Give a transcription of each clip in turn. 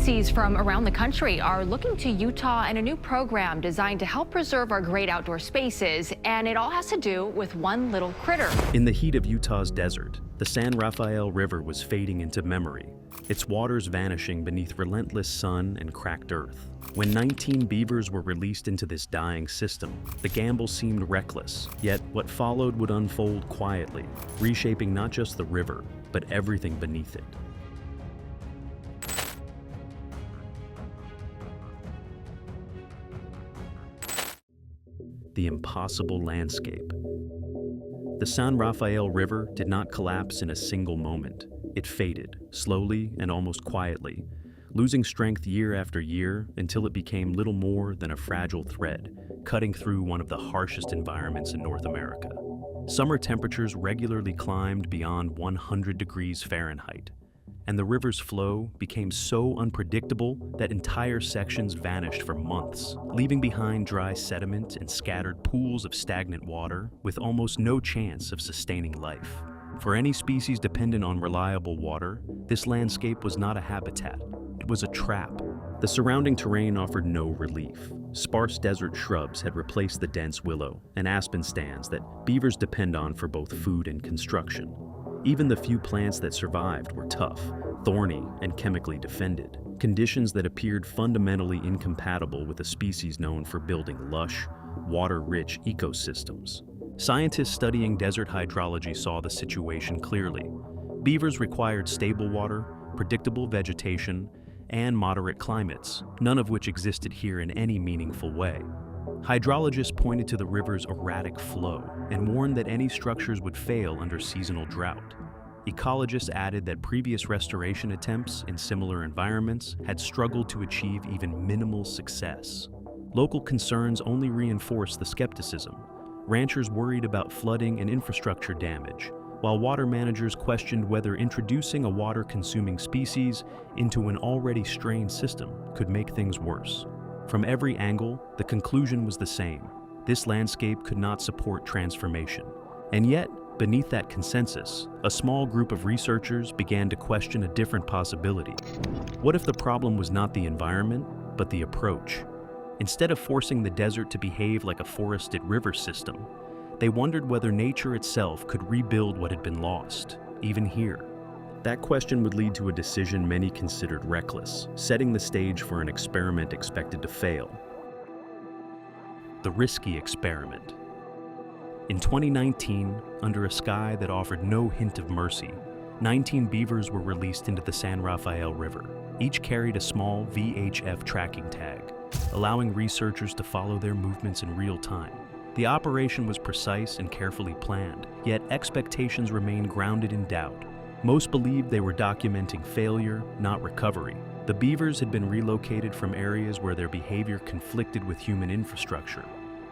Agencies from around the country are looking to Utah in a new program designed to help preserve our great outdoor spaces, and it all has to do with one little critter. In the heat of Utah's desert, the San Rafael River was fading into memory, its waters vanishing beneath relentless sun and cracked earth. When 19 beavers were released into this dying system, the gamble seemed reckless, yet what followed would unfold quietly, reshaping not just the river, but everything beneath it. The impossible landscape. The San Rafael River did not collapse in a single moment. It faded, slowly and almost quietly, losing strength year after year until it became little more than a fragile thread, cutting through one of the harshest environments in North America. Summer temperatures regularly climbed beyond 100 degrees Fahrenheit, and the river's flow became so unpredictable that entire sections vanished for months, leaving behind dry sediment and scattered pools of stagnant water with almost no chance of sustaining life. For any species dependent on reliable water, this landscape was not a habitat, it was a trap. The surrounding terrain offered no relief. Sparse desert shrubs had replaced the dense willow and aspen stands that beavers depend on for both food and construction. Even the few plants that survived were tough, thorny, and chemically defended, conditions that appeared fundamentally incompatible with a species known for building lush, water-rich ecosystems. Scientists studying desert hydrology saw the situation clearly. Beavers required stable water, predictable vegetation, and moderate climates, none of which existed here in any meaningful way. Hydrologists pointed to the river's erratic flow and warned that any structures would fail under seasonal drought. Ecologists added that previous restoration attempts in similar environments had struggled to achieve even minimal success. Local concerns only reinforced the skepticism. Ranchers worried about flooding and infrastructure damage, while water managers questioned whether introducing a water-consuming species into an already strained system could make things worse. From every angle, the conclusion was the same. This landscape could not support transformation. And yet, beneath that consensus, a small group of researchers began to question a different possibility. What if the problem was not the environment, but the approach? Instead of forcing the desert to behave like a forested river system, they wondered whether nature itself could rebuild what had been lost, even here. That question would lead to a decision many considered reckless, setting the stage for an experiment expected to fail. The risky experiment. In 2019, under a sky that offered no hint of mercy, 19 beavers were released into the San Rafael River. Each carried a small VHF tracking tag, allowing researchers to follow their movements in real time. The operation was precise and carefully planned, yet expectations remained grounded in doubt. Most believed they were documenting failure, not recovery. The beavers had been relocated from areas where their behavior conflicted with human infrastructure.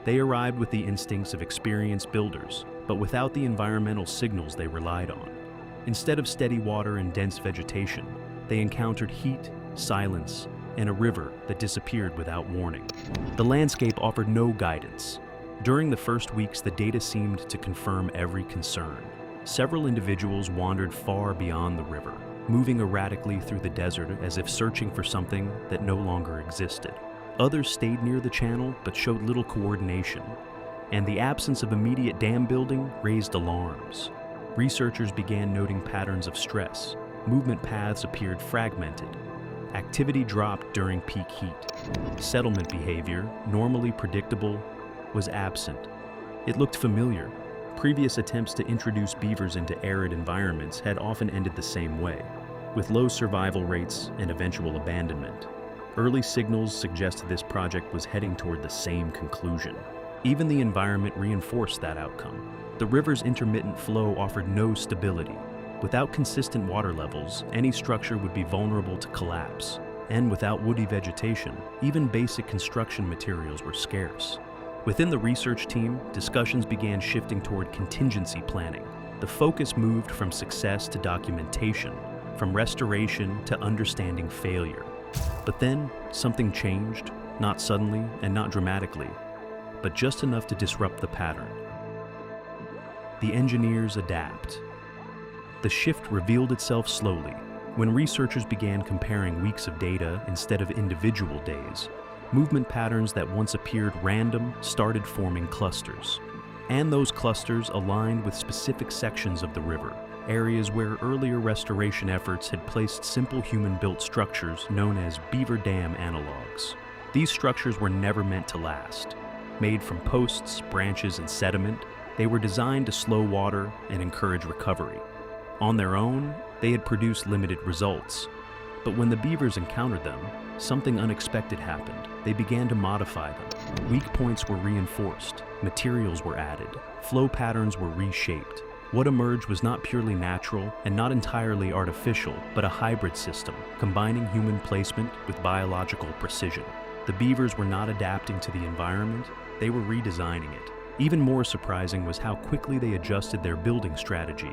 They arrived with the instincts of experienced builders, but without the environmental signals they relied on. Instead of steady water and dense vegetation, they encountered heat, silence, and a river that disappeared without warning. The landscape offered no guidance. During the first weeks, the data seemed to confirm every concern. Several individuals wandered far beyond the river, moving erratically through the desert as if searching for something that no longer existed. Others stayed near the channel but showed little coordination, and the absence of immediate dam building raised alarms. Researchers began noting patterns of stress. Movement paths appeared fragmented. Activity dropped during peak heat. Settlement behavior, normally predictable, was absent. It looked familiar. Previous attempts to introduce beavers into arid environments had often ended the same way, with low survival rates and eventual abandonment. Early signals suggested this project was heading toward the same conclusion. Even the environment reinforced that outcome. The river's intermittent flow offered no stability. Without consistent water levels, any structure would be vulnerable to collapse. And without woody vegetation, even basic construction materials were scarce. Within the research team, discussions began shifting toward contingency planning. The focus moved from success to documentation, from restoration to understanding failure. But then, something changed, not suddenly and not dramatically, but just enough to disrupt the pattern. The engineers adapt. The shift revealed itself slowly. When researchers began comparing weeks of data instead of individual days, movement patterns that once appeared random started forming clusters. And those clusters aligned with specific sections of the river, areas where earlier restoration efforts had placed simple human-built structures known as beaver dam analogs. These structures were never meant to last. Made from posts, branches, and sediment, they were designed to slow water and encourage recovery. On their own, they had produced limited results. But when the beavers encountered them, something unexpected happened. They began to modify them. Weak points were reinforced, materials were added, flow patterns were reshaped. What emerged was not purely natural and not entirely artificial, but a hybrid system, combining human placement with biological precision. The beavers were not adapting to the environment, they were redesigning it. Even more surprising was how quickly they adjusted their building strategy.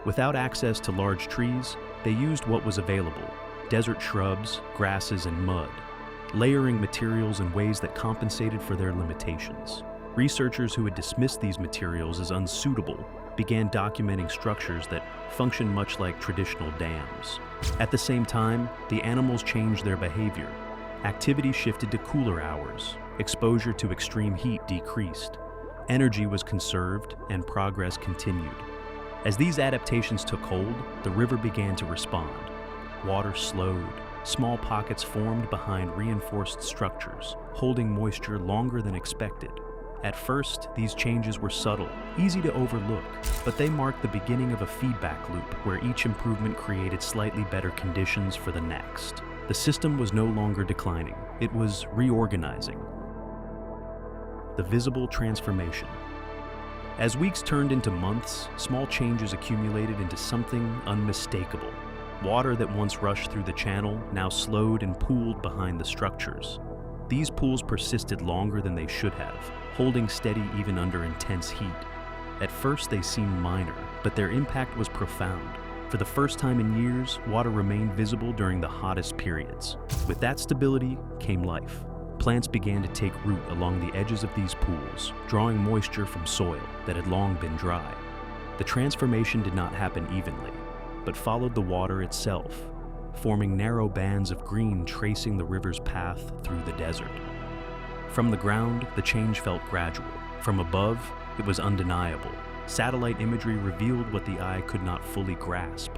Without access to large trees, they used what was available: desert shrubs, grasses, and mud, layering materials in ways that compensated for their limitations. Researchers who had dismissed these materials as unsuitable began documenting structures that function much like traditional dams. At the same time, the animals changed their behavior. Activity shifted to cooler hours, exposure to extreme heat decreased, energy was conserved, and progress continued. As these adaptations took hold, the river began to respond. Water slowed, small pockets formed behind reinforced structures, holding moisture longer than expected. At first, these changes were subtle, easy to overlook, but they marked the beginning of a feedback loop where each improvement created slightly better conditions for the next. The system was no longer declining, it was reorganizing. The visible transformation. As weeks turned into months, small changes accumulated into something unmistakable. Water that once rushed through the channel now slowed and pooled behind the structures. These pools persisted longer than they should have, holding steady even under intense heat. At first they seemed minor, but their impact was profound. For the first time in years, water remained visible during the hottest periods. With that stability came life. Plants began to take root along the edges of these pools, drawing moisture from soil that had long been dry. The transformation did not happen evenly, but followed the water itself, forming narrow bands of green tracing the river's path through the desert. From the ground, the change felt gradual. From above, it was undeniable. Satellite imagery revealed what the eye could not fully grasp.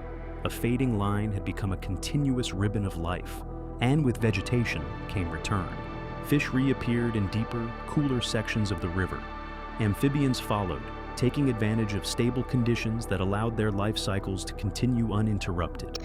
A fading line had become a continuous ribbon of life, and with vegetation came return. Fish reappeared in deeper, cooler sections of the river. Amphibians followed, taking advantage of stable conditions that allowed their life cycles to continue uninterrupted.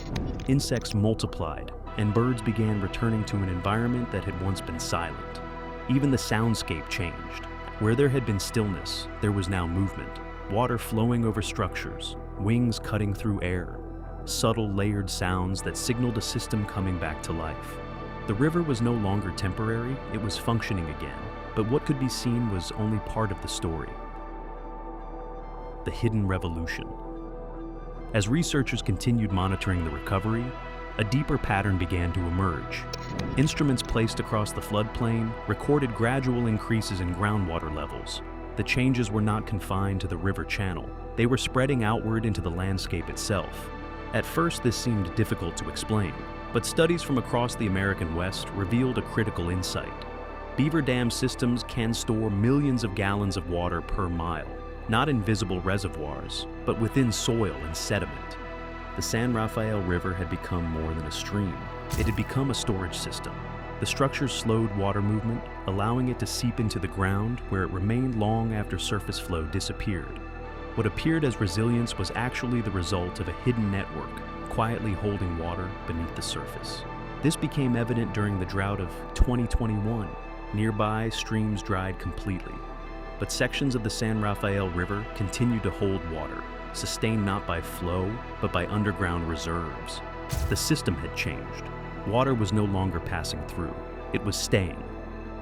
Insects multiplied, and birds began returning to an environment that had once been silent. Even the soundscape changed. Where there had been stillness, there was now movement. Water flowing over structures, wings cutting through air, subtle layered sounds that signaled a system coming back to life. The river was no longer temporary, it was functioning again, but what could be seen was only part of the story. The hidden revolution. As researchers continued monitoring the recovery, a deeper pattern began to emerge. Instruments placed across the floodplain recorded gradual increases in groundwater levels. The changes were not confined to the river channel. They were spreading outward into the landscape itself. At first, this seemed difficult to explain, but studies from across the American West revealed a critical insight. Beaver dam systems can store millions of gallons of water per mile, not in visible reservoirs, but within soil and sediment. The San Rafael River had become more than a stream. It had become a storage system. The structures slowed water movement, allowing it to seep into the ground where it remained long after surface flow disappeared. What appeared as resilience was actually the result of a hidden network, quietly holding water beneath the surface. This became evident during the drought of 2021. Nearby, streams dried completely, but sections of the San Rafael River continued to hold water, sustained not by flow, but by underground reserves. The system had changed. Water was no longer passing through, it was staying,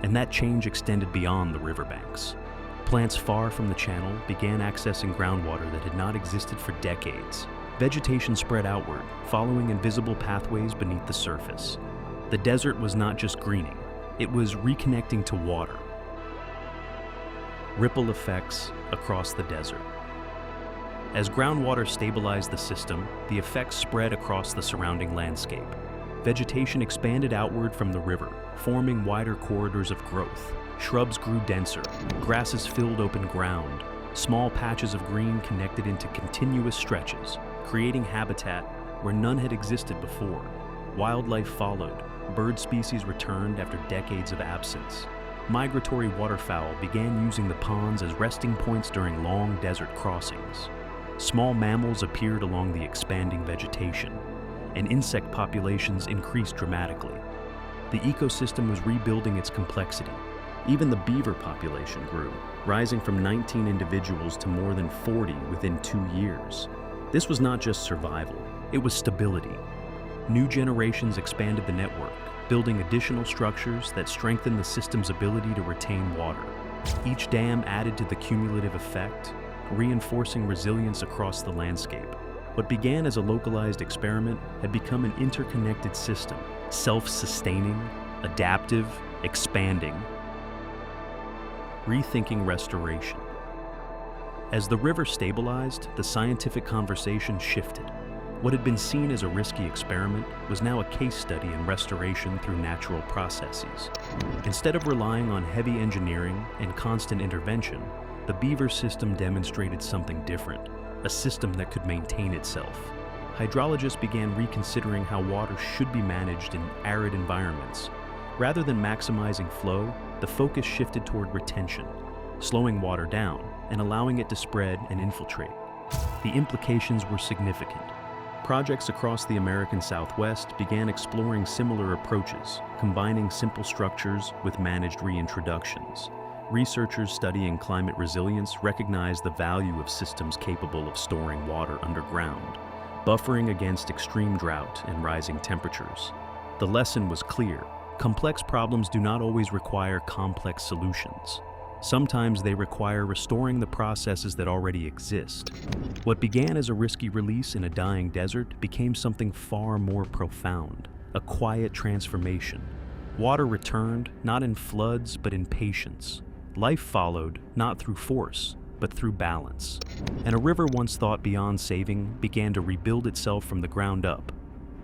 and that change extended beyond the riverbanks. Plants far from the channel began accessing groundwater that had not existed for decades. Vegetation spread outward, following invisible pathways beneath the surface. The desert was not just greening, it was reconnecting to water. Ripple effects across the desert. As groundwater stabilized the system, the effects spread across the surrounding landscape. Vegetation expanded outward from the river, forming wider corridors of growth. Shrubs grew denser, grasses filled open ground. Small patches of green connected into continuous stretches, creating habitat where none had existed before. Wildlife followed. Bird species returned after decades of absence. Migratory waterfowl began using the ponds as resting points during long desert crossings. Small mammals appeared along the expanding vegetation, and insect populations increased dramatically. The ecosystem was rebuilding its complexity. Even the beaver population grew, rising from 19 individuals to more than 40 within 2 years. This was not just survival, it was stability. New generations expanded the network, building additional structures that strengthened the system's ability to retain water. Each dam added to the cumulative effect, reinforcing resilience across the landscape. What began as a localized experiment had become an interconnected system, self-sustaining, adaptive, expanding. Rethinking restoration. As the river stabilized, the scientific conversation shifted. What had been seen as a risky experiment was now a case study in restoration through natural processes. Instead of relying on heavy engineering and constant intervention, the Beaver system demonstrated something different, a system that could maintain itself. Hydrologists began reconsidering how water should be managed in arid environments. Rather than maximizing flow, the focus shifted toward retention, slowing water down and allowing it to spread and infiltrate. The implications were significant. Projects across the American Southwest began exploring similar approaches, combining simple structures with managed reintroductions. Researchers studying climate resilience recognized the value of systems capable of storing water underground, buffering against extreme drought and rising temperatures. The lesson was clear. Complex problems do not always require complex solutions. Sometimes they require restoring the processes that already exist. What began as a risky release in a dying desert became something far more profound, a quiet transformation. Water returned, not in floods, but in patience. Life followed, not through force, but through balance. And a river once thought beyond saving began to rebuild itself from the ground up.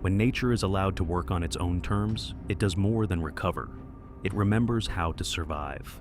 When nature is allowed to work on its own terms, it does more than recover. It remembers how to survive.